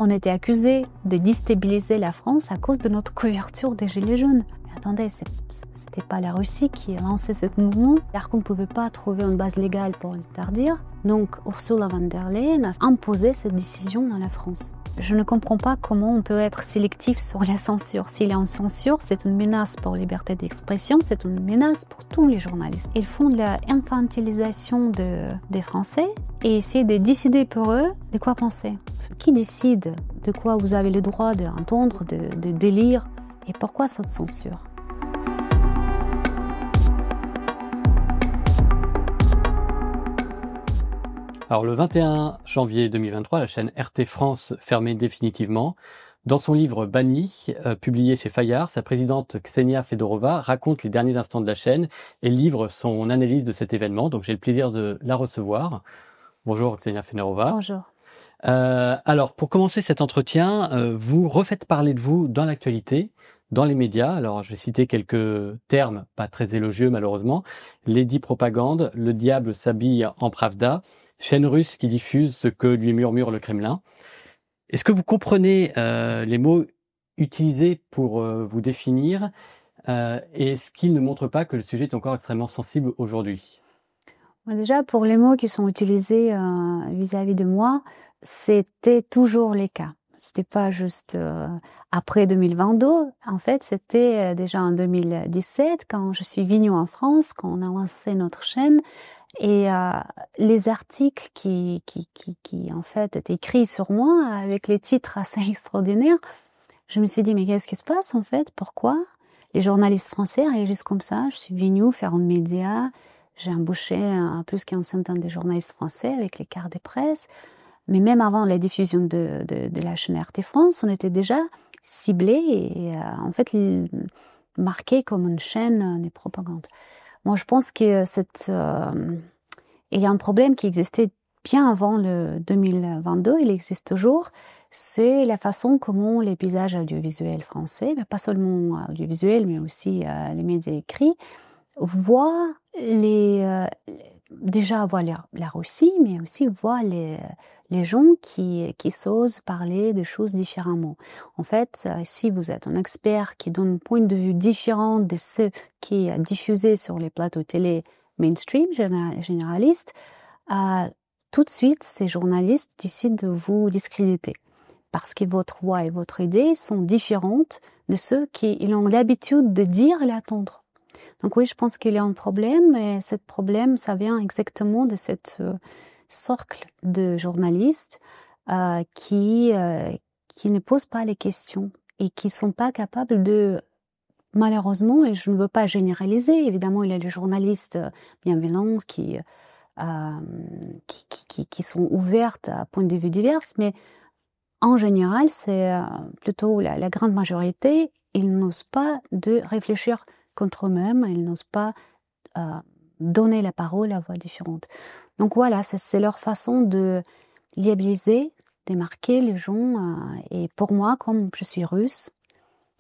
On était accusés de déstabiliser la France à cause de notre couverture des Gilets jaunes. Mais attendez, c'était pas la Russie qui a lancé ce mouvement. L'ARCOM ne pouvait pas trouver une base légale pour l'interdire. Donc Ursula von der Leyen a imposé cette décision à la France. Je ne comprends pas comment on peut être sélectif sur la censure. S'il y a une censure, c'est une menace pour la liberté d'expression, c'est une menace pour tous les journalistes. Ils font de la infantilisation des Français et essaient de décider pour eux de quoi penser. Qui décide de quoi vous avez le droit d'entendre, de lire, et pourquoi cette censure ? Alors, le 21 janvier 2023, la chaîne RT France fermait définitivement. Dans son livre Banni, publié chez Fayard, sa présidente Ksenia Fedorova raconte les derniers instants de la chaîne et livre son analyse de cet événement. Donc, j'ai le plaisir de la recevoir. Bonjour Ksenia Fedorova. Bonjour. Alors, pour commencer cet entretien, vous refaites parler de vous dans l'actualité, dans les médias. Alors, je vais citer quelques termes, pas très élogieux malheureusement. Lady Propagande, le diable s'habille en Pravda, chaîne russe qui diffuse ce que lui murmure le Kremlin. Est-ce que vous comprenez les mots utilisés pour vous définir et est-ce qu'ils ne montrent pas que le sujet est encore extrêmement sensible aujourd'hui ? Déjà, pour les mots qui sont utilisés vis-à-vis de moi, c'était toujours les cas. C'était pas juste après 2022. En fait, c'était déjà en 2017, quand je suis venue en France, quand on a lancé notre chaîne. Et les articles qui en fait étaient écrits sur moi avec les titres assez extraordinaires, je me suis dit mais qu'est-ce qui se passe en fait ? Pourquoi les journalistes français réagissent comme ça ? Je suis venue faire un média, j'ai embauché plus qu'une centaine de journalistes français avec les cartes de presse, mais même avant la diffusion de la chaîne RT France, on était déjà ciblés et en fait marqués comme une chaîne de propagande. Moi, je pense que il y a un problème qui existait bien avant le 2022, il existe toujours, c'est la façon comment les paysages audiovisuels français, pas seulement audiovisuels, mais aussi les médias écrits, voient déjà voient la Russie, mais aussi voient les gens qui osent parler de choses différemment. En fait, si vous êtes un expert qui donne un point de vue différent de ce qui est diffusé sur les plateaux télé mainstream, généralistes, tout de suite, ces journalistes décident de vous discréditer. Parce que votre voix et votre idée sont différentes de ceux qui ont l'habitude de dire et d'attendre. Donc oui, je pense qu'il y a un problème, et ce problème, ça vient exactement de cette cercle de journalistes qui ne posent pas les questions et qui sont pas capables de, malheureusement, et je ne veux pas généraliser, évidemment, il y a des journalistes bienveillants qui sont ouvertes à points de vue divers, mais en général, c'est plutôt la grande majorité, ils n'osent pas de réfléchir contre eux-mêmes, ils n'osent pas donner la parole à voix différentes. Donc voilà, c'est leur façon de liabiliser, de marquer les gens. Et pour moi, comme je suis russe,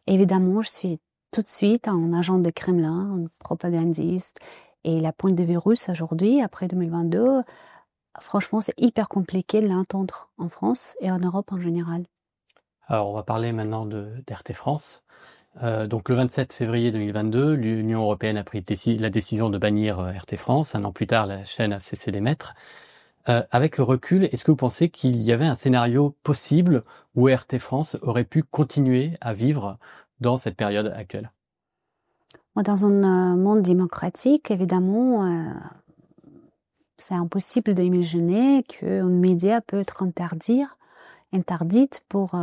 évidemment, je suis tout de suite un agent de Kremlin, un propagandiste. Et la point de vue russe aujourd'hui, après 2022, franchement, c'est hyper compliqué de l'entendre en France et en Europe en général. Alors, on va parler maintenant d'RT France. Donc, le 27 février 2022, l'Union européenne a pris la décision de bannir RT France. Un an plus tard, la chaîne a cessé d'émettre. Avec le recul, est-ce que vous pensez qu'il y avait un scénario possible où RT France aurait pu continuer à vivre dans cette période actuelle ? Dans un monde démocratique, évidemment, c'est impossible d'imaginer qu'un média peut être interdite pour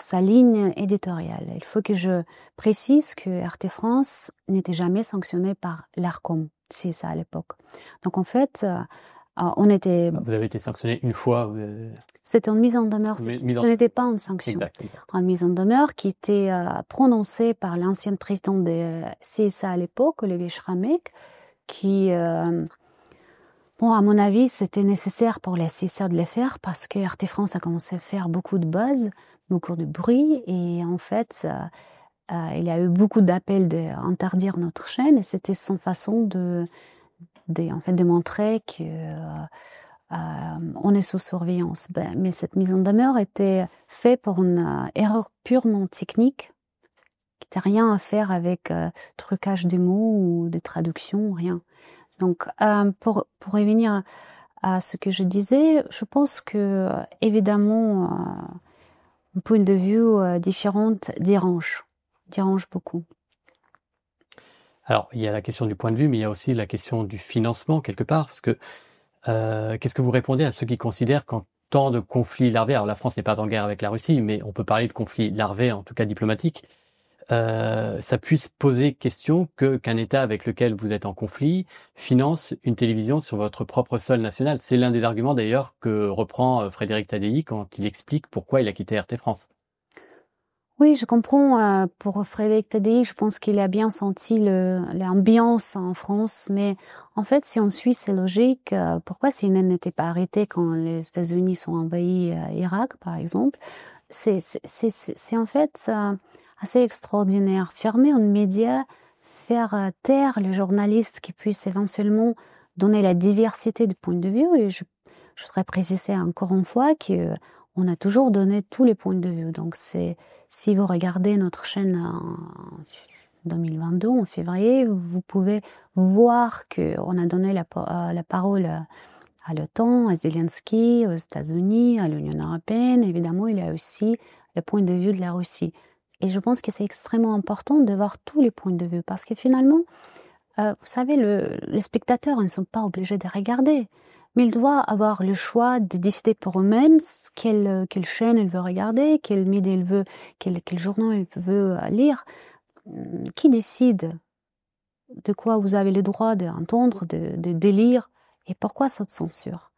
sa ligne éditoriale. Il faut que je précise que RT France n'était jamais sanctionné par l'ARCOM, c'est ça à l'époque. Donc en fait, on était... Vous avez été sanctionné une fois. C'était une mise en demeure, ce n'était pas une sanction. Exact. Une mise en demeure qui était prononcée par l'ancien président de CSA à l'époque, Olivier Schramek, qui... à mon avis, c'était nécessaire pour la CSA de le faire parce que RT France a commencé à faire beaucoup de buzz, beaucoup de bruit, et en fait, il y a eu beaucoup d'appels d'interdire notre chaîne, et c'était son façon de montrer que on est sous surveillance. Mais cette mise en demeure était faite pour une erreur purement technique, qui n'avait rien à faire avec trucage des mots ou des traductions, rien. Donc, pour revenir à ce que je disais, je pense que, évidemment, un point de vue différent dérange beaucoup. Alors, il y a la question du point de vue, mais il y a aussi la question du financement, quelque part, parce que qu'est-ce que vous répondez à ceux qui considèrent qu'en temps de conflits larvés, alors la France n'est pas en guerre avec la Russie, mais on peut parler de conflits larvés, en tout cas diplomatiques, ça puisse poser question qu'un État avec lequel vous êtes en conflit finance une télévision sur votre propre sol national. C'est l'un des arguments d'ailleurs que reprend Frédéric Tadei quand il explique pourquoi il a quitté RT France. Oui, je comprends. Pour Frédéric Tadei, je pense qu'il a bien senti l'ambiance en France. Mais en fait, si on suit ces logiques, pourquoi CNN n'était pas arrêté quand les États-Unis sont envahis Irak, par exemple? C'est en fait assez extraordinaire. Fermer un média, faire taire les journalistes qui puissent éventuellement donner la diversité de points de vue. Et je voudrais préciser encore une fois que on a toujours donné tous les points de vue. Donc, si vous regardez notre chaîne en 2022, en février, vous pouvez voir qu'on a donné la parole à l'OTAN, à Zelensky, aux États-Unis, à l'Union européenne. Évidemment, il y a aussi le point de vue de la Russie. Et je pense que c'est extrêmement important de voir tous les points de vue parce que finalement, vous savez, les spectateurs ne sont pas obligés de regarder. Mais ils doivent avoir le choix de décider pour eux-mêmes quelle chaîne ils veulent regarder, quel média ils veulent, quel journal ils veulent lire. Qui décide de quoi vous avez le droit d'entendre, de lire, et pourquoi cette censure?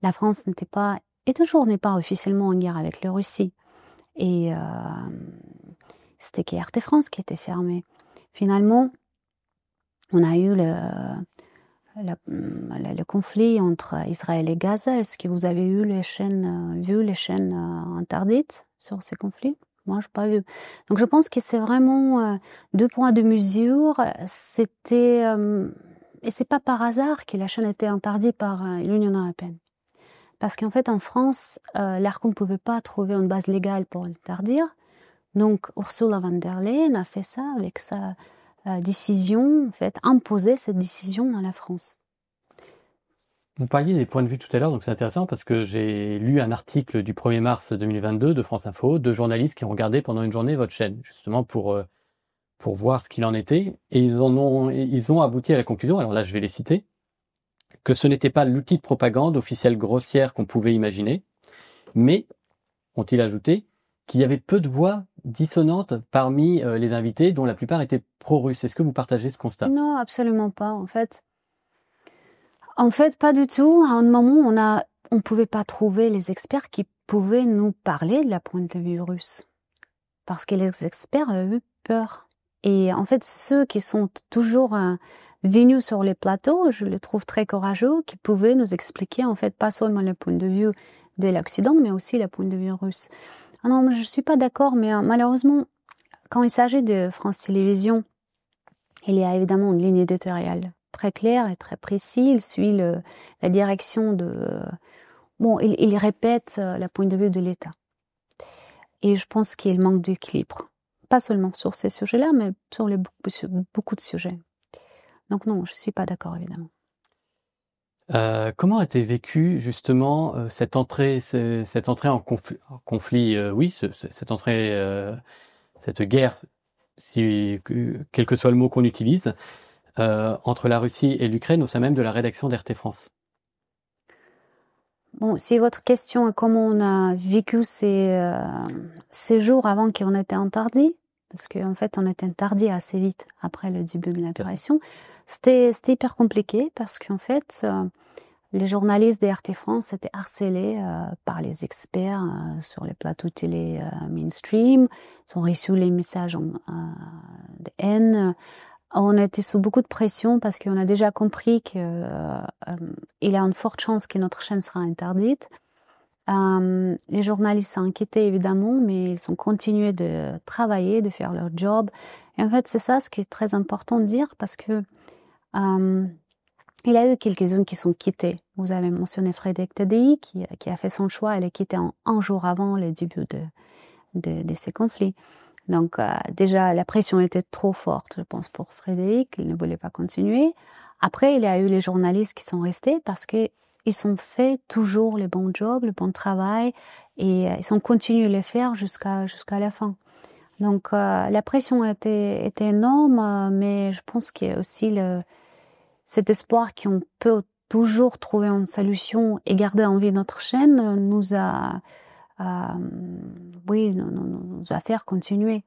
La France n'était pas, et toujours n'est pas officiellement en guerre avec la Russie. Et c'était que RT France qui était fermée. Finalement, on a eu le conflit entre Israël et Gaza. Est-ce que vous avez vu les chaînes interdites sur ces conflits? Moi, je n'ai pas vu. Donc, je pense que c'est vraiment deux points de mesure. C'était et c'est pas par hasard que la chaîne a été interdite par l'Union européenne. Parce qu'en fait, en France, l'ARCOM ne pouvait pas trouver une base légale pour l'interdire. Donc, Ursula von der Leyen a fait ça avec sa décision, en fait, imposer cette décision à la France. Vous parliez des points de vue tout à l'heure, donc c'est intéressant parce que j'ai lu un article du 1er mars 2022 de France Info, de journalistes qui ont regardé pendant une journée votre chaîne, justement pour voir ce qu'il en était, et ils ont abouti à la conclusion, alors là je vais les citer, que ce n'était pas l'outil de propagande officielle grossière qu'on pouvait imaginer, mais, ont-ils ajouté, qu'il y avait peu de voix dissonantes parmi les invités, dont la plupart étaient pro-russes. Est-ce que vous partagez ce constat? Non, absolument pas, en fait. En fait, pas du tout. À un moment, on pouvait pas trouver les experts qui pouvaient nous parler de la point de vue russe. Parce que les experts avaient eu peur. Et en fait, ceux qui sont toujours venus sur les plateaux, je les trouve très courageux, qui pouvaient nous expliquer, en fait, pas seulement le point de vue de l'Occident, mais aussi le point de vue russe. Ah non, je suis pas d'accord, mais malheureusement, quand il s'agit de France Télévisions, il y a évidemment une ligne éditoriale très claire et très précise. Il suit la direction de... Bon, il répète le point de vue de l'État. Et je pense qu'il manque d'équilibre. Pas seulement sur ces sujets-là, mais sur beaucoup de sujets. Donc non, je ne suis pas d'accord, évidemment. Comment a été vécue justement cette entrée en conflit, oui, cette guerre, quel que soit le mot qu'on utilise, entre la Russie et l'Ukraine au sein même de la rédaction d'RT France? Bon, si votre question est comment on a vécu ces jours avant qu'on ait été interdit, parce qu'en fait on était interdit assez vite après le début de l'opération, c'était hyper compliqué parce qu'en fait les journalistes de RT France étaient harcelés par les experts sur les plateaux télé mainstream, ils ont reçu les messages de haine. On était sous beaucoup de pression parce qu'on a déjà compris qu'il y a une forte chance que notre chaîne sera interdite. Les journalistes sont inquiétés évidemment, mais ils ont continué de travailler, de faire leur job. Et en fait, c'est ça ce qui est très important de dire parce que Il y a eu quelques-unes qui sont quittées. Vous avez mentionné Frédéric Tadei qui a fait son choix. Elle est quittée un jour avant le début de ces conflits. Donc déjà, la pression était trop forte, je pense, pour Frédéric. Il ne voulait pas continuer. Après, il y a eu les journalistes qui sont restés parce que ils ont fait toujours le bon job, le bon travail, et ils ont continué à le faire jusqu'à la fin. Donc la pression était énorme, mais je pense qu'il y a aussi cet espoir qu'on peut toujours trouver une solution et garder en vie notre chaîne nous a fait continuer.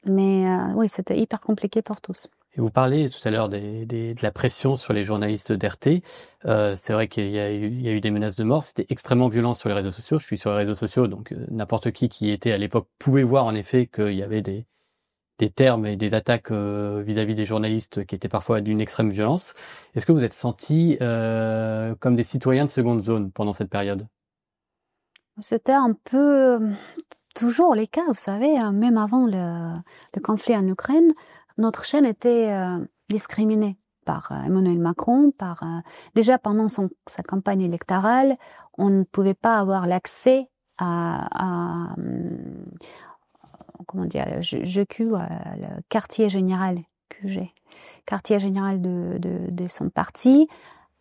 Mais oui, c'était hyper compliqué pour tous. Et vous parlez tout à l'heure de la pression sur les journalistes d'RT. C'est vrai qu'il y a eu des menaces de mort. C'était extrêmement violent sur les réseaux sociaux. Je suis sur les réseaux sociaux, donc n'importe qui était à l'époque pouvait voir en effet qu'il y avait des termes et des attaques vis-à-vis des journalistes qui étaient parfois d'une extrême violence. Est-ce que vous êtes sentis comme des citoyens de seconde zone pendant cette période? C'était un peu toujours les cas, vous savez, même avant le conflit en Ukraine, notre chaîne était discriminée par Emmanuel Macron, déjà pendant sa campagne électorale, on ne pouvait pas avoir l'accès à comment dire, GQ, le quartier général, QG, quartier général de son parti.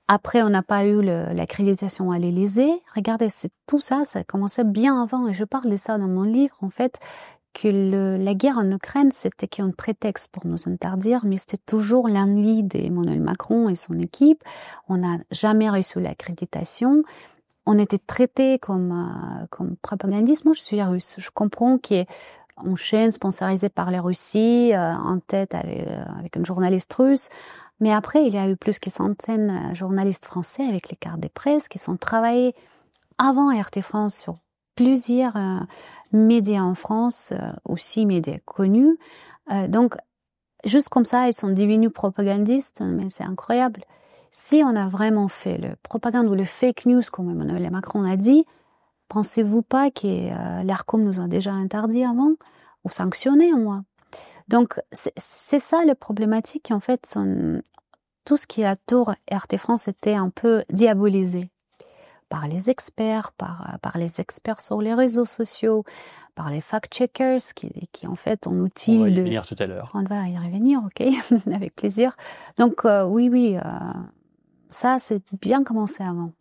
Après, on n'a pas eu l'accréditation à l'Élysée. Regardez, tout ça, ça commençait bien avant. Et je parle de ça dans mon livre, en fait, que la guerre en Ukraine, c'était qu'un prétexte pour nous interdire, mais c'était toujours l'ennui d'Emmanuel Macron et son équipe. On n'a jamais reçu l'accréditation. On était traités comme propagandistes. Moi, je suis russe. Je comprends qu'on chaîne sponsorisée par la Russie, en tête avec une journaliste russe. Mais après, il y a eu plus que centaines de journalistes français avec les cartes de presse qui sont travaillés avant RT France sur plusieurs médias en France, aussi médias connus. Donc, juste comme ça, ils sont devenus propagandistes, mais c'est incroyable. Si on a vraiment fait le propagande ou le fake news, comme Emmanuel Macron a dit, pensez-vous pas que l'ARCOM nous a déjà interdit avant ou sanctionné au moins? Donc, c'est ça le problématique. En fait, tout ce qui est autour RT France était un peu diabolisé par les experts, par les experts sur les réseaux sociaux, par les fact-checkers qui en fait ont outil On va y revenir tout à l'heure. On va y revenir, ok, avec plaisir. Donc, oui, ça, c'est bien commencé avant.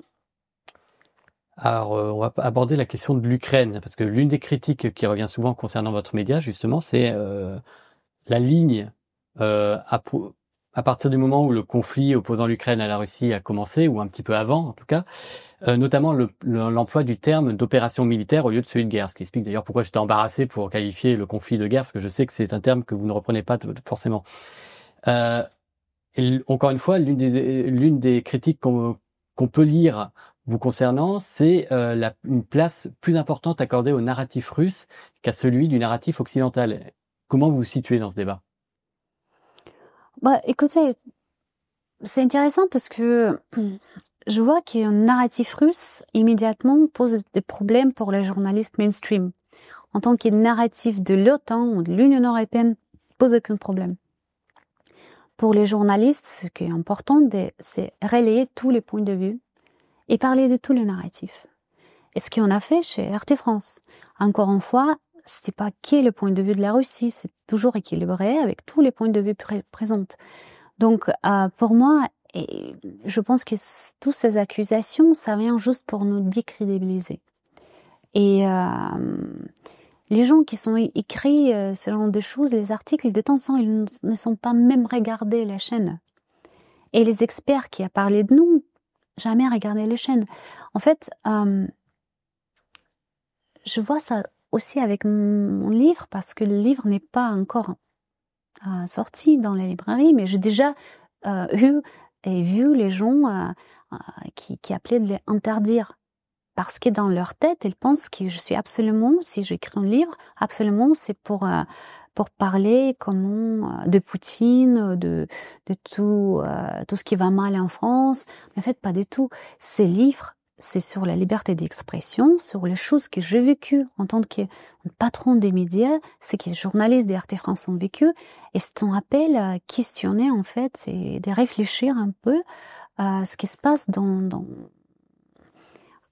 Alors, on va aborder la question de l'Ukraine, parce que l'une des critiques qui revient souvent concernant votre média, justement, c'est la ligne à partir du moment où le conflit opposant l'Ukraine à la Russie a commencé, ou un petit peu avant en tout cas, notamment l'emploi du terme d'opération militaire au lieu de celui de guerre, ce qui explique d'ailleurs pourquoi j'étais embarrassé pour qualifier le conflit de guerre, parce que je sais que c'est un terme que vous ne reprenez pas forcément. Et encore une fois, l'une des critiques qu'on peut lire vous concernant, c'est une place plus importante accordée au narratif russe qu'à celui du narratif occidental. Comment vous vous situez dans ce débat? Écoutez, c'est intéressant parce que je vois qu'un narratif russe immédiatement pose des problèmes pour les journalistes mainstream. En tant que narratif de l'OTAN ou de l'Union européenne, pose aucun problème. Pour les journalistes, ce qui est important, c'est relayer tous les points de vue et parler de tous les narratifs. Et ce qu'on a fait chez RT France, encore une fois, c'est pas qui est le point de vue de la Russie, c'est toujours équilibré avec tous les points de vue présents. Donc, pour moi, et je pense que toutes ces accusations, ça vient juste pour nous décrédibiliser. Et les gens qui sont écrits ce genre de choses, les articles, de temps en temps, ils ne sont pas même regardés la chaîne. Et les experts qui a parlé de nous, jamais regardé les chaînes. En fait, je vois ça aussi avec mon livre, parce que le livre n'est pas encore sorti dans la librairie, mais j'ai déjà vu les gens qui appelaient de les interdire. Parce que dans leur tête, ils pensent que je suis absolument, si j'écris un livre, absolument, c'est pour parler de Poutine, de tout ce qui va mal en France. Mais en fait, pas du tout. Ces livres c'est sur la liberté d'expression, sur les choses que j'ai vécues en tant que patron des médias, ce que les journalistes d'RT France ont vécu, et c'est un appel à questionner en fait, et de réfléchir un peu à ce qui se passe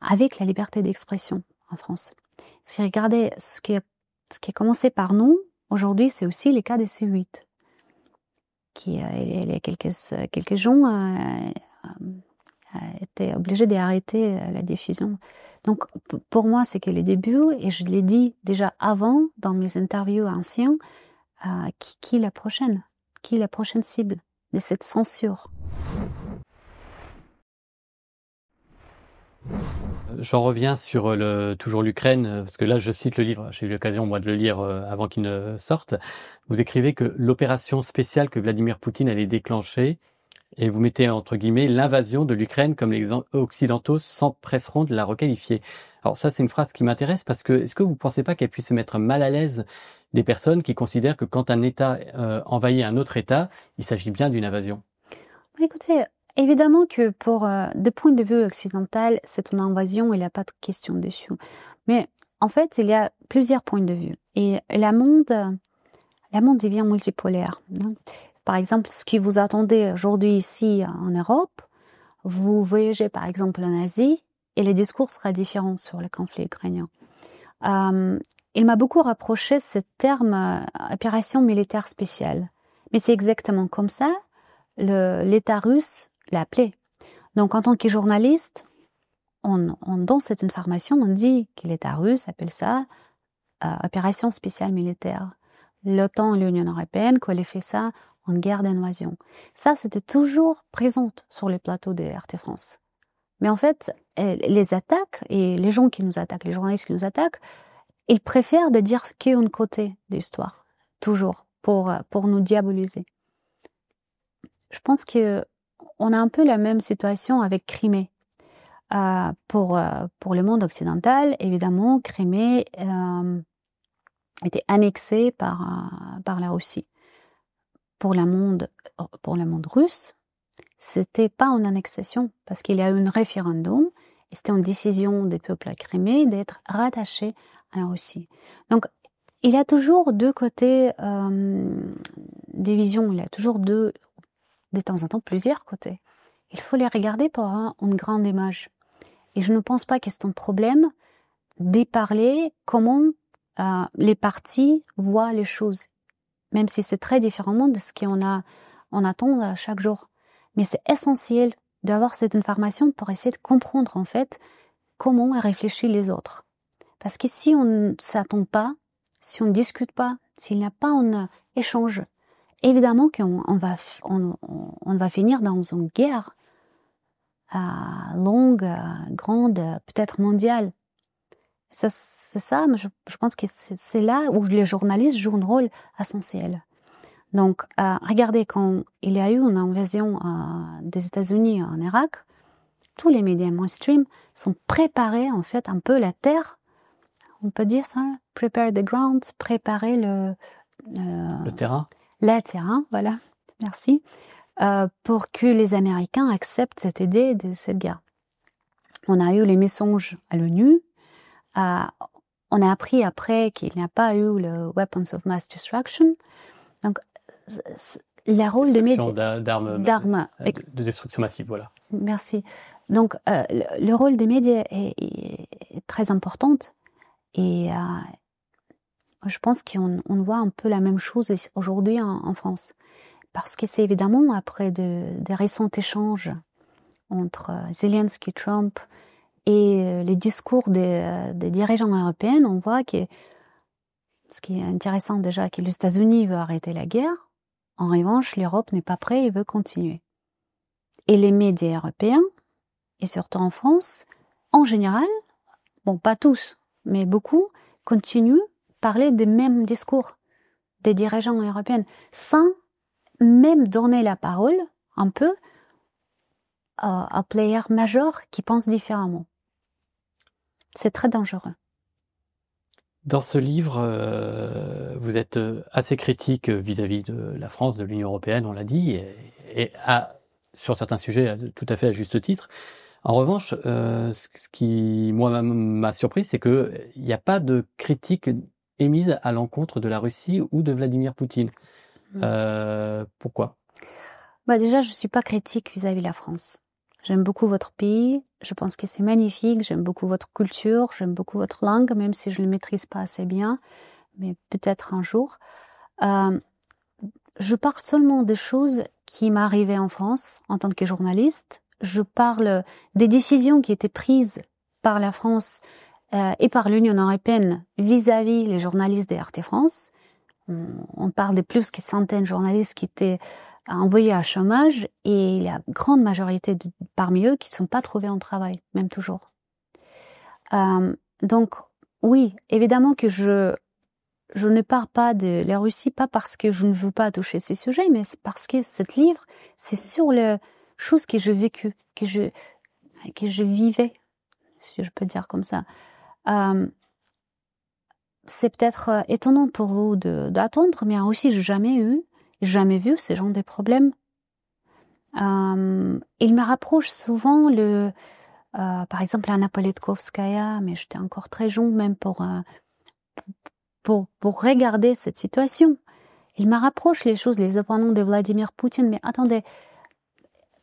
avec la liberté d'expression en France. Si vous regardez ce qui a commencé par nous, aujourd'hui c'est aussi le cas des C8, qui il y a quelques gens étaient obligés d'arrêter la diffusion. Donc pour moi c'est que le début, et je l'ai dit déjà avant dans mes interviews anciennes, qui est la prochaine cible de cette censure. J'en reviens sur toujours l'Ukraine, parce que là je cite le livre, j'ai eu l'occasion moi de le lire avant qu'il ne sorte. Vous écrivez que l'opération spéciale que Vladimir Poutine allait déclencher, et vous mettez entre guillemets l'invasion de l'Ukraine comme les Occidentaux s'empresseront de la requalifier. Alors ça c'est une phrase qui m'intéresse parce que est-ce que vous ne pensez pas qu'elle puisse mettre mal à l'aise des personnes qui considèrent que quand un État envahit un autre État, il s'agit bien d'une invasion? Écoutez, évidemment que de point de vue occidental, c'est une invasion, il n'y a pas de question dessus. Mais en fait, il y a plusieurs points de vue. Et le monde devient multipolaire. Par exemple, ce que vous attendez aujourd'hui ici en Europe, vous voyagez par exemple en Asie et le discours sera différent sur le conflit ukrainien. Il m'a beaucoup rapproché ce terme opération militaire spéciale. Mais c'est exactement comme ça l'État russe l'a appelé. Donc en tant que journaliste, on donne cette information, on dit que l'État russe appelle ça opération spéciale militaire. L'OTAN et l'Union européenne qualifient ça en guerre d'invasion. Ça, c'était toujours présent sur les plateaux de RT France. Mais en fait, les attaques et les gens qui nous attaquent, les journalistes qui nous attaquent, ils préfèrent de dire qu'un côté de l'histoire, toujours, pour nous diaboliser. Je pense que on a un peu la même situation avec Crimée. Pour le monde occidental, évidemment, Crimée était annexée par la Russie. Pour le monde russe, c'était pas une annexation parce qu'il y a eu un référendum et c'était une décision des peuples à Crimée d'être rattachés à la Russie. Donc il y a toujours deux côtés des visions, il y a toujours de temps en temps plusieurs côtés. Il faut les regarder pour avoir une grande image. Et je ne pense pas que c'est un problème de parler comment les partis voient les choses, même si c'est très différemment de ce qu'on attend chaque jour. Mais c'est essentiel d'avoir cette information pour essayer de comprendre en fait comment réfléchissent les autres. Parce que si on ne s'attend pas, si on ne discute pas, s'il n'y a pas un échange, évidemment qu'on va finir dans une guerre longue, grande, peut-être mondiale. C'est ça, mais je pense que c'est là où les journalistes jouent un rôle essentiel. Donc, regardez, quand il y a eu une invasion des États-Unis en Irak, tous les médias mainstream sont préparés, en fait, un peu la terre, on peut dire ça, prepare the ground, préparer le terrain. Le terrain, voilà, merci, pour que les Américains acceptent cette idée de cette guerre. On a eu les mensonges à l'ONU, on a appris après qu'il n'y a pas eu le Weapons of Mass Destruction. Donc, le rôle des médias... d'armes de destruction massive, voilà. Merci. Donc, le rôle des médias est très important. Et je pense qu'on voit un peu la même chose aujourd'hui en France. Parce que c'est évidemment après des récents échanges entre Zelensky et Trump et les discours des dirigeants européens, on voit que ce qui est intéressant déjà, que les États-Unis veulent arrêter la guerre. En revanche, l'Europe n'est pas prête et veut continuer. Et les médias européens, et surtout en France, en général, bon, pas tous, mais beaucoup, continuent à parler des mêmes discours des dirigeants européens, sans même donner la parole un peu à players majeurs qui pensent différemment. C'est très dangereux. Dans ce livre, vous êtes assez critique vis-à-vis de la France, de l'Union européenne, on l'a dit, et sur certains sujets tout à fait à juste titre. En revanche, ce qui, moi, m'a surpris, c'est qu'il n'y a pas de critique émise à l'encontre de la Russie ou de Vladimir Poutine. Pourquoi? Déjà, je suis pas critique vis-à-vis de la France. J'aime beaucoup votre pays, je pense que c'est magnifique, j'aime beaucoup votre culture, j'aime beaucoup votre langue, même si je ne le maîtrise pas assez bien, mais peut-être un jour. Je parle seulement des choses qui m'arrivaient en France en tant que journaliste. Je parle des décisions qui étaient prises par la France et par l'Union européenne vis-à-vis les journalistes de RT France. On parle de plus que centaines de journalistes qui étaient envoyés à chômage et la grande majorité parmi eux qui ne sont pas trouvés en travail, même toujours. Donc oui, évidemment que je ne parle pas de la Russie, pas parce que je ne veux pas toucher ces sujets, mais c'est parce que ce livre, c'est sur les choses que j'ai vécues, que je vivais, si je peux dire comme ça. C'est peut-être étonnant pour vous d'attendre, mais aussi j'ai jamais vu ce genre de problème. Il me rapproche souvent par exemple, Anna Politkovskaya, mais j'étais encore très jeune même pour regarder cette situation. Il me rapproche les choses, les opposants de Vladimir Poutine, mais attendez,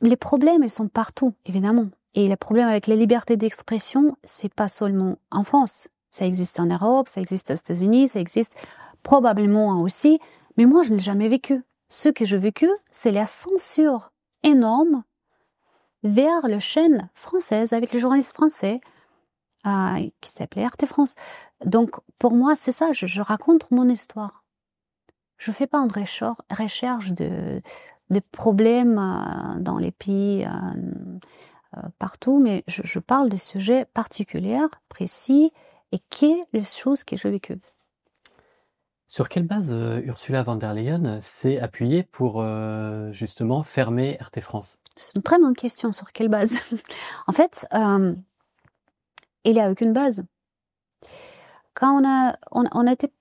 les problèmes, ils sont partout, évidemment. Et les problèmes avec les libertés d'expression, c'est pas seulement en France. Ça existe en Europe, ça existe aux États-Unis, ça existe probablement aussi, mais moi, je ne l'ai jamais vécu. Ce que j'ai vécu, c'est la censure énorme vers les chaînes françaises, avec les journalistes français, qui s'appelait RT France. Donc, pour moi, c'est ça, je raconte mon histoire. Je fais pas une recherche de problèmes dans les pays partout, mais je parle de sujets particuliers, précis, et qui est les choses que j'ai vécues. Sur quelle base Ursula von der Leyen s'est appuyée pour justement fermer RT France? C'est une très bonne question. Sur quelle base? En fait, il n'y a aucune base. Quand on n'était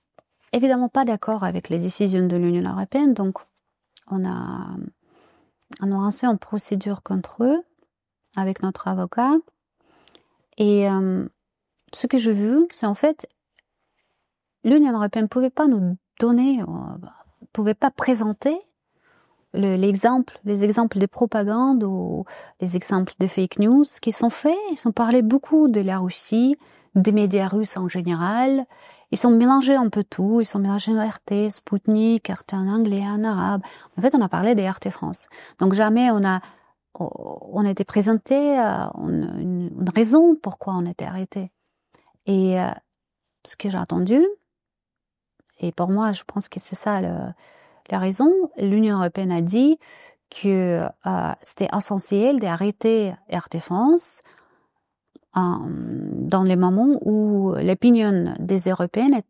évidemment pas d'accord avec les décisions de l'Union européenne, donc on a lancé une procédure contre eux avec notre avocat. Et ce que je veux, c'est en fait, l'Union européenne ne pouvait pas nous donner, pouvait pas présenter les exemples de propagande ou les exemples de fake news qui sont faits. Ils ont parlé beaucoup de la Russie, des médias russes en général. Ils sont mélangés un peu tout. Ils sont mélangés en RT, Sputnik, RT en anglais, en arabe. En fait, on a parlé des RT France. Donc jamais on a été présenté une raison pourquoi on était arrêté. Et ce que j'ai entendu, et pour moi, je pense que c'est ça la raison, l'Union européenne a dit que c'était essentiel d'arrêter RT France dans les moments où l'opinion des Européennes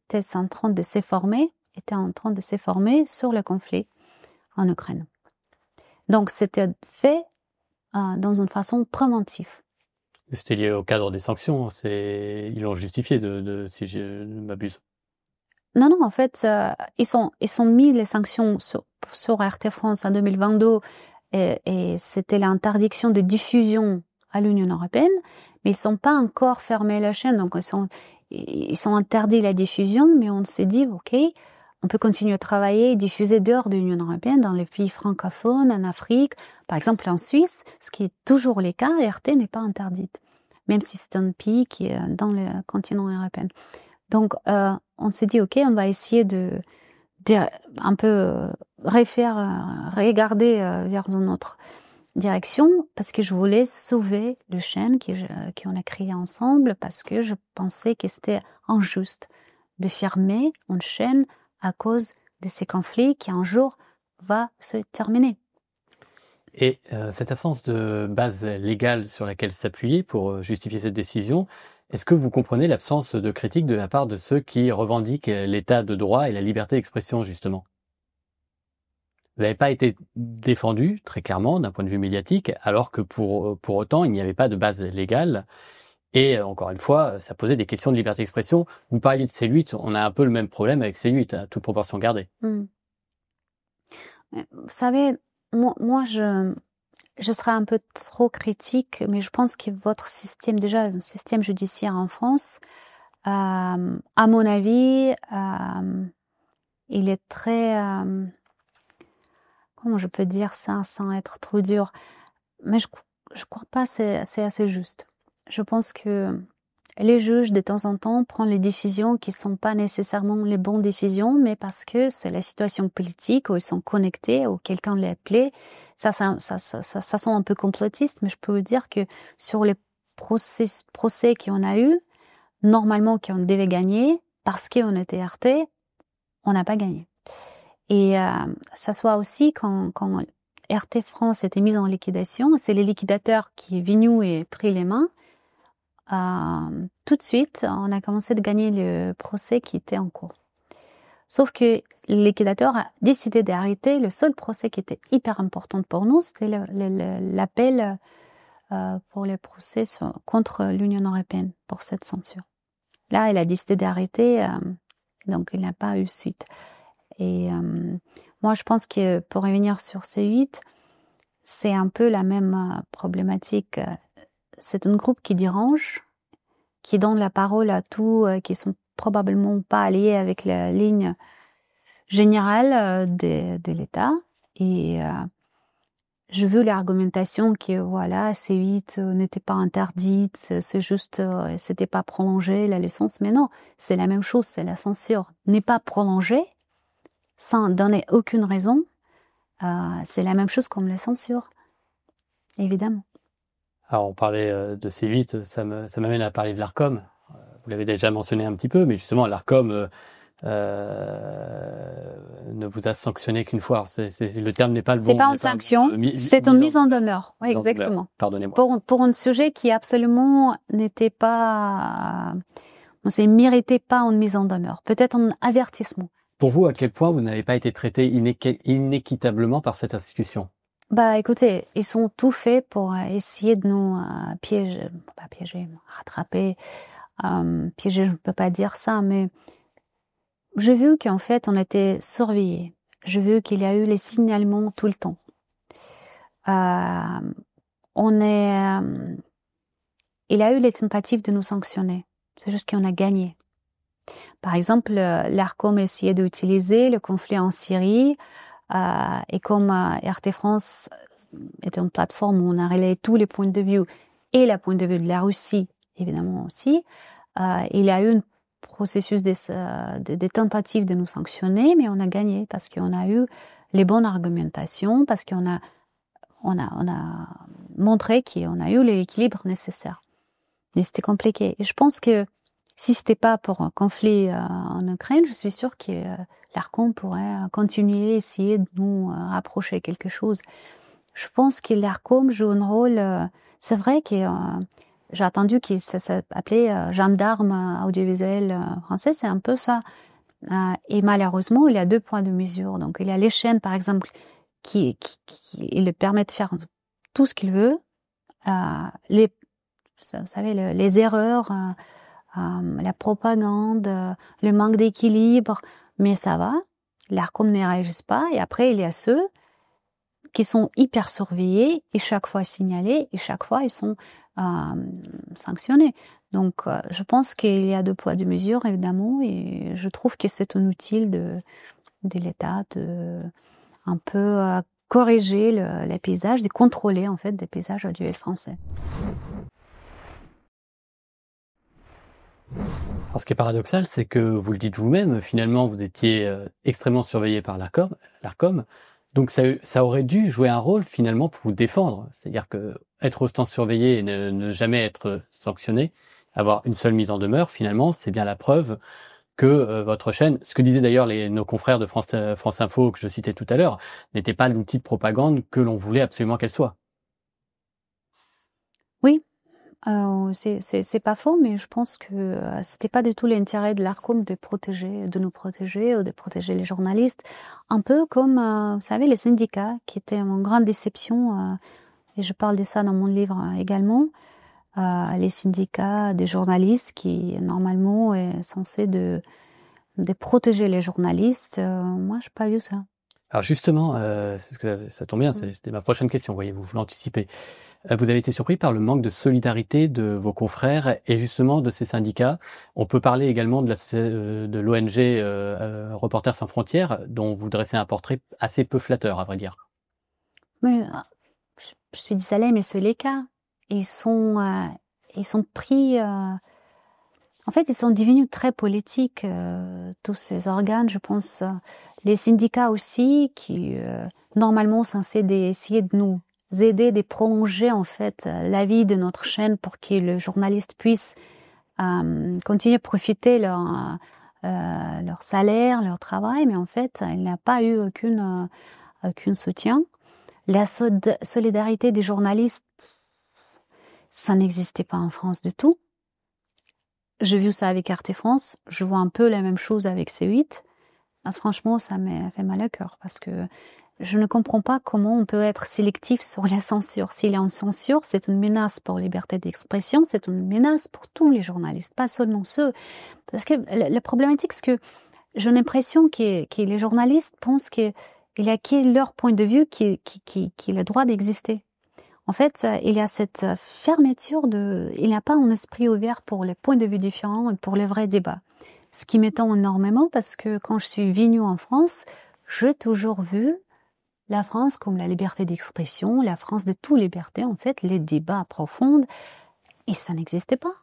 était en train de se former sur le conflit en Ukraine. Donc c'était fait dans une façon préventive. C'était lié au cadre des sanctions, ils l'ont justifié si je ne m'abuse. Non, en fait, ils ont mis les sanctions sur RT France en 2022 et c'était l'interdiction de diffusion à l'Union européenne, mais ils sont pas encore fermé la chaîne, donc ils sont interdits la diffusion, mais on s'est dit, ok, on peut continuer à travailler et diffuser dehors de l'Union européenne, dans les pays francophones, en Afrique, par exemple en Suisse, ce qui est toujours le cas, RT n'est pas interdite, même si c'est un pays qui est dans le continent européen. Donc, on s'est dit, ok, on va essayer de un peu regarder vers une autre direction, parce que je voulais sauver le chaîne qu'on a créé ensemble, parce que je pensais que c'était injuste de fermer une chaîne à cause de ces conflits qui un jour va se terminer. Et cette absence de base légale sur laquelle s'appuyer pour justifier cette décision, est-ce que vous comprenez l'absence de critique de la part de ceux qui revendiquent l'état de droit et la liberté d'expression, justement? Vous n'avez pas été défendu, très clairement, d'un point de vue médiatique, alors que pour autant, il n'y avait pas de base légale. Et encore une fois, ça posait des questions de liberté d'expression. Vous parliez de C8, on a un peu le même problème avec C8, à toute proportion gardée. Vous savez, moi je serai un peu trop critique, mais je pense que votre système, déjà, le système judiciaire en France, à mon avis, il est très, comment je peux dire ça sans être trop dur, mais je crois pas c'est assez juste. Je pense que les juges, de temps en temps, prennent les décisions qui sont pas nécessairement les bonnes décisions, mais parce que c'est la situation politique, où ils sont connectés, où quelqu'un les appelé. Ça sent un peu complotiste, mais je peux vous dire que sur les procès qu'on a eu, normalement, qu'on devait gagner, parce qu'on était heurté, on n'a pas gagné. Et ça soit aussi quand RT France était mise en liquidation, c'est les liquidateurs qui est venu et pris les mains. Tout de suite, on a commencé de gagner le procès qui était en cours. Sauf que le liquidateur a décidé d'arrêter le seul procès qui était hyper important pour nous, c'était l'appel pour les procès contre l'Union européenne pour cette censure. Là, il a décidé d'arrêter, donc il n'a pas eu suite. Et moi, je pense que pour revenir sur C8, c'est un peu la même problématique. C'est un groupe qui dérange, qui donne la parole à tous, qui sont probablement pas alliés avec la ligne générale de l'État. Et je veux l'argumentation que voilà, C8 n'était pas interdite, c'est juste, c'était pas prolongé la licence. Mais non, c'est la même chose, c'est la censure n'est pas prolongée sans donner aucune raison. C'est la même chose comme la censure, évidemment. Alors, on parlait de C8, ça m'amène à parler de l'ARCOM. Vous l'avez déjà mentionné un petit peu, mais justement, l'ARCOM ne vous a sanctionné qu'une fois. Le terme n'est pas le bon. C'est pas une sanction, c'est une mise en demeure. Oui, exactement. Pardonnez-moi. Pour un sujet qui absolument n'était pas, on méritait pas une mise en demeure. Peut-être un avertissement. Pour vous, à quel point vous n'avez pas été traité inéquitablement par cette institution? Bah, écoutez, ils ont tout fait pour essayer de nous piéger, pas piéger, rattraper. Piéger, je ne peux pas dire ça, mais j'ai vu qu'en fait, on était surveillés. J'ai vu qu'il y a eu les signalements tout le temps. Il y a eu les tentatives de nous sanctionner. C'est juste qu'on a gagné. Par exemple, l'ARCOM essayait d'utiliser le conflit en Syrie, et comme RT France était une plateforme où on a relayé tous les points de vue et le point de vue de la Russie, évidemment aussi, il y a eu un processus des tentatives de nous sanctionner, mais on a gagné parce qu'on a eu les bonnes argumentations, parce qu'on a montré qu'on a eu l'équilibre nécessaire. Mais c'était compliqué. Et je pense que si c'était pas pour un conflit en Ukraine, je suis sûre que l'ARCOM pourrait continuer à essayer de nous rapprocher quelque chose. Je pense que l'ARCOM joue un rôle. C'est vrai que j'ai entendu que ça s'appelait gendarme audiovisuel français, c'est un peu ça. Et malheureusement, il y a 2 points de mesure. Donc, il y a les chaînes, par exemple, qui le permettent de faire tout ce qu'il veut. Vous savez, les erreurs, la propagande, le manque d'équilibre, mais ça va. L'ARCOM ne réagit pas. Et après, il y a ceux qui sont hyper surveillés et chaque fois signalés et chaque fois ils sont sanctionnés. Donc, je pense qu'il y a 2 poids 2 mesures évidemment, et je trouve que c'est un outil de l'État de un peu corriger les paysages, de contrôler en fait des paysages audiovisuels français. Alors, ce qui est paradoxal, c'est que vous le dites vous-même, finalement, vous étiez extrêmement surveillé par l'ARCOM. Donc, ça aurait dû jouer un rôle, finalement, pour vous défendre. C'est-à-dire que être autant surveillé et ne jamais être sanctionné, avoir une seule mise en demeure, finalement, c'est bien la preuve que votre chaîne, ce que disaient d'ailleurs nos confrères de France Info, que je citais tout à l'heure, n'était pas l'outil de propagande que l'on voulait absolument qu'elle soit. Oui. C'est pas faux, mais je pense que c'était pas du tout l'intérêt de l'ARCOM de nous protéger ou de protéger les journalistes. Un peu comme, vous savez, les syndicats, qui étaient en grande déception, et je parle de ça dans mon livre également, les syndicats des journalistes qui, normalement, est censé de protéger les journalistes. Moi, j'ai pas vu ça. Alors justement, ça tombe bien, c'était ma prochaine question, voyez-vous, vous l'anticipez. Vous avez été surpris par le manque de solidarité de vos confrères et justement de ces syndicats. On peut parler également de l'ONG Reporters sans frontières, dont vous dressez un portrait assez peu flatteur, à vrai dire. Mais je suis désolée, mais c'est les cas. Ils sont pris. En fait, ils sont devenus très politiques, tous ces organes. Je pense les syndicats aussi, qui normalement sont censés essayer de nous aider, de prolonger en fait la vie de notre chaîne pour que le journaliste puisse continuer à profiter leur salaire, leur travail. Mais en fait, il n'a pas eu aucun soutien. La solidarité des journalistes, ça n'existait pas en France du tout. J'ai vu ça avec Arte France, je vois un peu la même chose avec C8. Franchement, ça m'a fait mal au cœur parce que je ne comprends pas comment on peut être sélectif sur la censure. S'il y a une censure, c'est une menace pour la liberté d'expression, c'est une menace pour tous les journalistes, pas seulement ceux. Parce que la problématique, c'est que j'ai l'impression que les journalistes pensent qu'il y a que leur point de vue qui a le droit d'exister. En fait, il y a cette fermeture il n'y a pas un esprit ouvert pour les points de vue différents et pour les vrais débats. Ce qui m'étonne énormément parce que quand je suis venue en France, j'ai toujours vu la France comme la liberté d'expression, la France de toutes libertés, en fait, les débats profonds, et ça n'existait pas.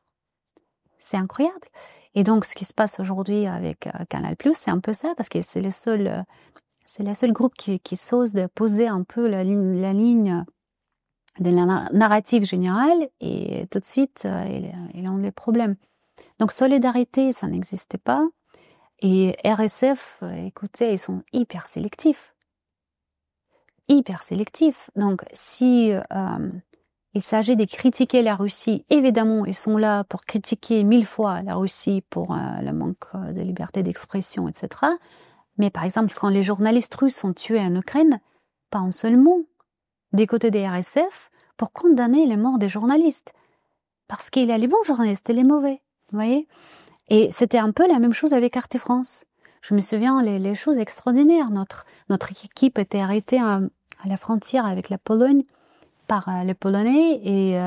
C'est incroyable. Et donc, ce qui se passe aujourd'hui avec Canal+, c'est un peu ça, parce que c'est le seul groupe qui s'ose de poser un peu la ligne de la narrative générale, et tout de suite, il a des problèmes. Donc, solidarité, ça n'existait pas. Et RSF, écoutez, ils sont hyper sélectifs. Hyper sélectifs. Donc, si il s'agit de critiquer la Russie, évidemment, ils sont là pour critiquer 1000 fois la Russie pour le manque de liberté d'expression, etc. Mais par exemple, quand les journalistes russes sont tués en Ukraine, pas un seul mot des côtés des RSF pour condamner les morts des journalistes. Parce qu'il y a les bons journalistes et les mauvais, vous voyez. Et c'était un peu la même chose avec Arte France. Je me souviens les choses extraordinaires. Notre équipe était arrêtée à la frontière avec la Pologne par les Polonais et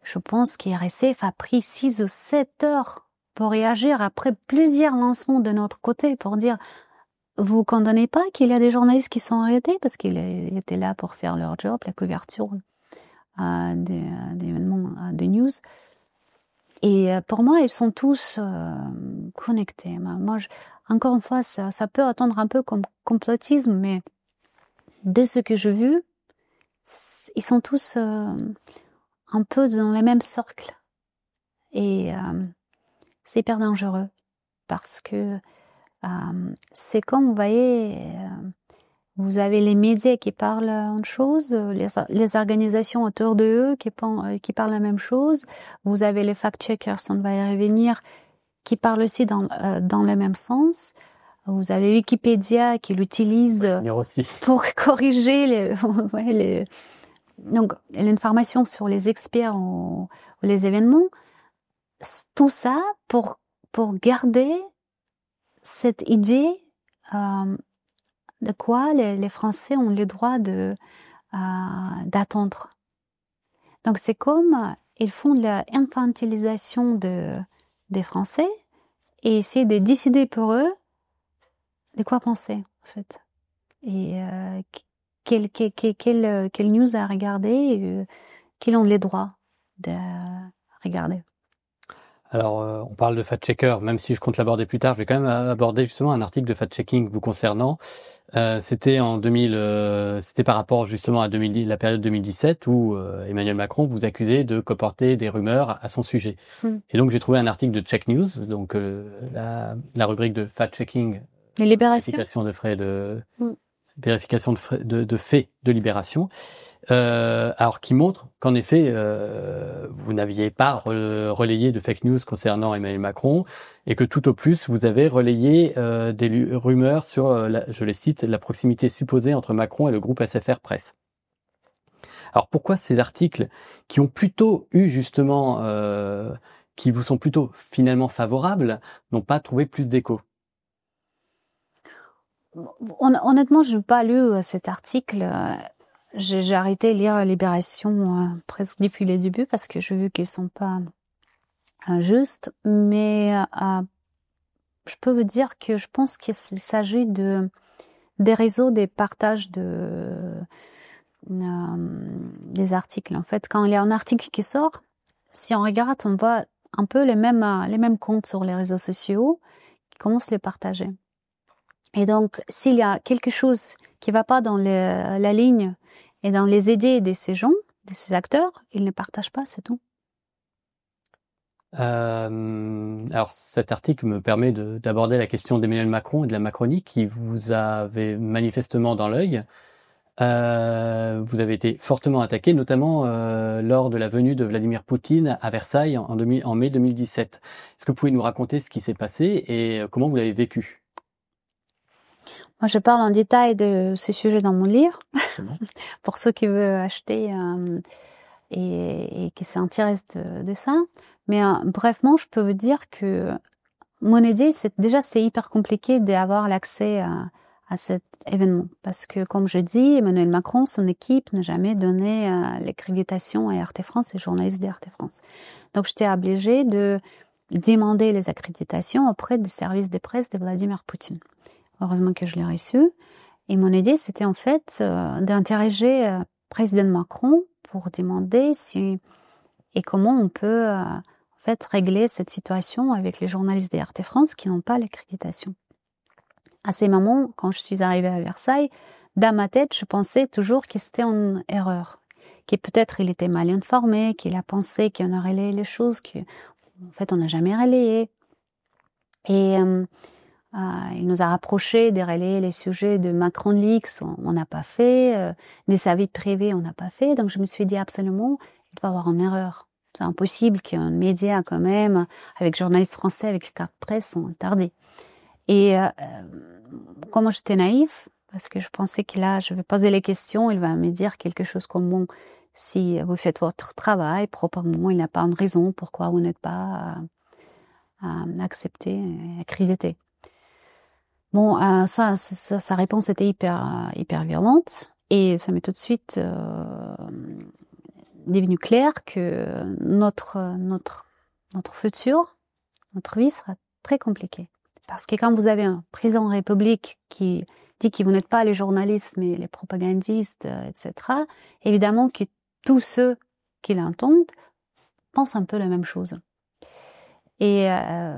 je pense qu'RSF a pris 6 ou 7 heures pour réagir après plusieurs lancements de notre côté pour dire vous condamnez pas qu'il y a des journalistes qui sont arrêtés parce qu'ils étaient là pour faire leur job, la couverture d'événements, de news. Et pour moi, ils sont tous connectés. Moi, encore une fois, ça peut attendre un peu comme complotisme, mais de ce que j'ai vu, ils sont tous un peu dans les mêmes cercles. Et c'est hyper dangereux parce que c'est comme, vous voyez, vous avez les médias qui parlent une chose, les organisations autour d'eux qui parlent la même chose. Vous avez les fact-checkers, on va y revenir, qui parlent aussi dans le même sens. Vous avez Wikipédia qui l'utilise pour corriger donc l'information sur les experts ou les événements. Tout ça pour garder cette idée de quoi les Français ont le droit d'attendre. Donc c'est comme ils font de l'infantilisation des Français et essaient de décider pour eux de quoi penser en fait. Et quelle news à regarder, qu'ils ont les droits de regarder. Alors, on parle de fact-checker, même si je compte l'aborder plus tard, je vais quand même aborder justement un article de fact-checking vous concernant. C'était c'était par rapport justement à la période 2017 où Emmanuel Macron vous accusait de colporter des rumeurs à son sujet. Et donc j'ai trouvé un article de Check News, donc la rubrique de fact-checking, vérification de frais vérification de faits de Libération. Alors qui montre qu'en effet vous n'aviez pas relayé de fake news concernant Emmanuel Macron et que tout au plus vous avez relayé des rumeurs sur, je les cite, la proximité supposée entre Macron et le groupe SFR Presse. Alors pourquoi ces articles qui ont plutôt eu justement, qui vous sont plutôt finalement favorables, n'ont pas trouvé plus d'écho ? Honnêtement, je n'ai pas lu cet article. J'ai arrêté de lire Libération presque depuis le début parce que j'ai vu qu'ils sont pas justes. Mais je peux vous dire que je pense qu'il s'agit des réseaux, des partages des articles. En fait, quand il y a un article qui sort, si on regarde, on voit un peu les mêmes comptes sur les réseaux sociaux qui commencent à les partager. Et donc, s'il y a quelque chose qui va pas dans la ligne et dans les idées de ces gens, de ces acteurs, ils ne partagent pas, c'est tout. Alors cet article me permet d'aborder la question d'Emmanuel Macron et de la Macronie qui vous avait manifestement dans l'œil. Vous avez été fortement attaqué, notamment lors de la venue de Vladimir Poutine à Versailles en mai 2017. Est-ce que vous pouvez nous raconter ce qui s'est passé et comment vous l'avez vécu? Moi, je parle en détail de ce sujet dans mon livre, pour ceux qui veulent acheter et qui s'intéressent de ça. Mais brefement, je peux vous dire que mon idée, c'est hyper compliqué d'avoir l'accès à cet événement. Parce que, comme je dis, Emmanuel Macron, son équipe n'a jamais donné l'accréditation à RT France et journalistes de RT France. Donc, j'étais obligée de demander les accréditations auprès des services de presse de Vladimir Poutine. Heureusement que je l'ai reçu. Et mon idée, c'était en fait d'interroger président Macron pour demander si et comment on peut en fait régler cette situation avec les journalistes de RT France qui n'ont pas l'accréditation. À ces moments, quand je suis arrivée à Versailles, dans ma tête, je pensais toujours que c'était une erreur, que peut-être il était mal informé, qu'il a pensé qu'on a relayé les choses qu'en fait on n'a jamais relayées. Et il nous a rapproché de relayer les sujets de Macron Leaks, on n'a pas fait, des avis privés, on n'a pas fait. Donc je me suis dit absolument, il doit y avoir une erreur. C'est impossible qu'un média quand même, avec journalistes français, avec carte presse, sont tardés. Et comment j'étais naïve, parce que je pensais que là, je vais poser les questions, il va me dire quelque chose comme bon, si vous faites votre travail proprement, il n'y a pas une raison pourquoi vous n'êtes pas accepté, accrédité. Bon, sa réponse était hyper violente et ça m'est tout de suite devenu clair que notre futur, notre vie sera très compliquée. Parce que quand vous avez un président de la République qui dit que vous n'êtes pas les journalistes mais les propagandistes, etc., évidemment que tous ceux qui l'entendent pensent un peu la même chose. Et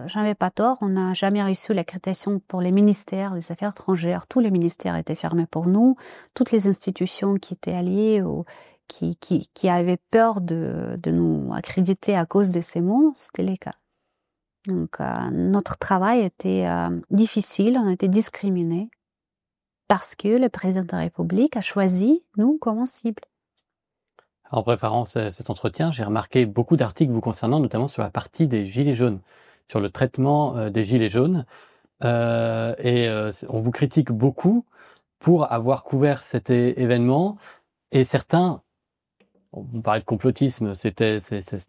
j'en avais pas tort, on n'a jamais reçu l'accréditation pour les ministères des Affaires étrangères. Tous les ministères étaient fermés pour nous. Toutes les institutions qui étaient alliées ou qui avaient peur de nous accréditer à cause de ces mots, c'était les cas. Donc notre travail était difficile, on a été discriminés parce que le président de la République a choisi nous comme cible. En préparant cet entretien, j'ai remarqué beaucoup d'articles vous concernant, notamment sur la partie des gilets jaunes, sur le traitement des gilets jaunes. On vous critique beaucoup pour avoir couvert cet événement. Et certains, on parlait de complotisme, c'était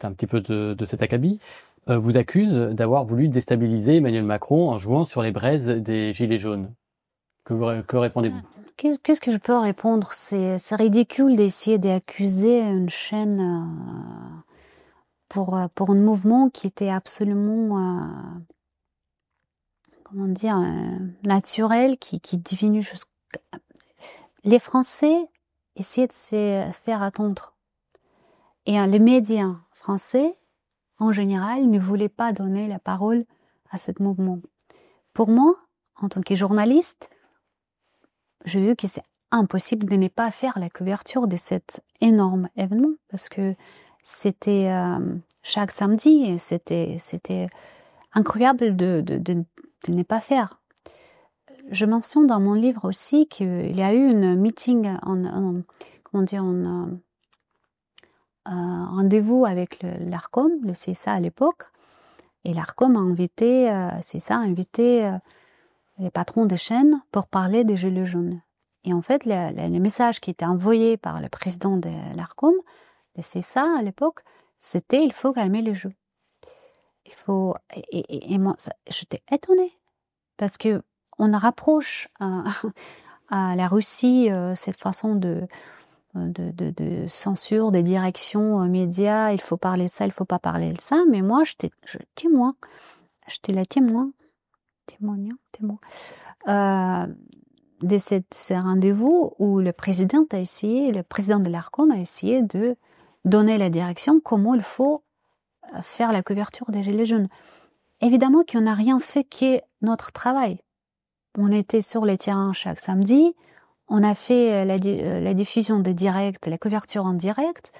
un petit peu de cet acabit, vous accusent d'avoir voulu déstabiliser Emmanuel Macron en jouant sur les braises des gilets jaunes. Que répondez-vous ? Qu'est-ce que je peux répondre? C'est ridicule d'essayer d'accuser une chaîne pour un mouvement qui était absolument naturel, qui diminue jusqu'à... Les Français essayaient de se faire attendre. Et les médias français, en général, ne voulaient pas donner la parole à ce mouvement. Pour moi, en tant que journaliste, j'ai vu que c'est impossible de ne pas faire la couverture de cet énorme événement parce que c'était chaque samedi et c'était incroyable de ne pas faire. Je mentionne dans mon livre aussi qu'il y a eu une meeting, un rendez-vous avec l'ARCOM, le CSA à l'époque, et l'ARCOM a invité, les patrons des chaînes pour parler des gilets jaunes. Et en fait, le message qui était envoyé par le président de l'ARCOM, le CSA à l'époque, c'était il faut calmer les jeux. Et moi, j'étais étonnée parce que on rapproche à la Russie cette façon de censure, des directions médias, il faut parler de ça, il faut pas parler de ça, mais moi, j'étais la témoin, de ces rendez-vous où le président de l'Arcom a essayé de donner la direction, comment il faut faire la couverture des Gilets jaunes. Évidemment qu'on n'a rien fait qu'est notre travail. On était sur les terrains chaque samedi, on a fait la diffusion des directs, la couverture en direct,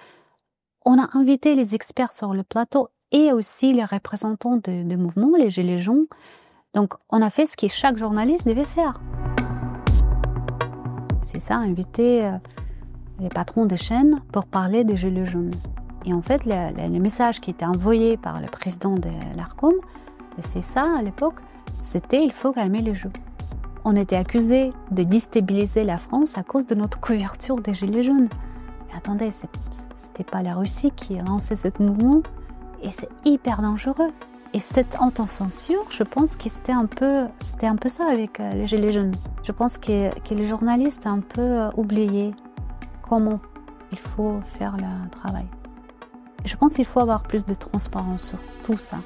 on a invité les experts sur le plateau et aussi les représentants de mouvements, les Gilets jaunes. Donc on a fait ce que chaque journaliste devait faire. C'est ça, inviter les patrons des chaînes pour parler des Gilets jaunes. Et en fait, le message qui était envoyé par le président de l'Arcom, c'est ça à l'époque, c'était « il faut calmer les jeux ». On était accusés de déstabiliser la France à cause de notre couverture des Gilets jaunes. Mais attendez, c'était pas la Russie qui a lancé ce mouvement, et c'est hyper dangereux. Et cette autocensure, je pense que c'était un peu ça avec les Gilets jaunes. Je pense que les journalistes ont un peu oublié comment il faut faire le travail. Je pense qu'il faut avoir plus de transparence sur tout ça.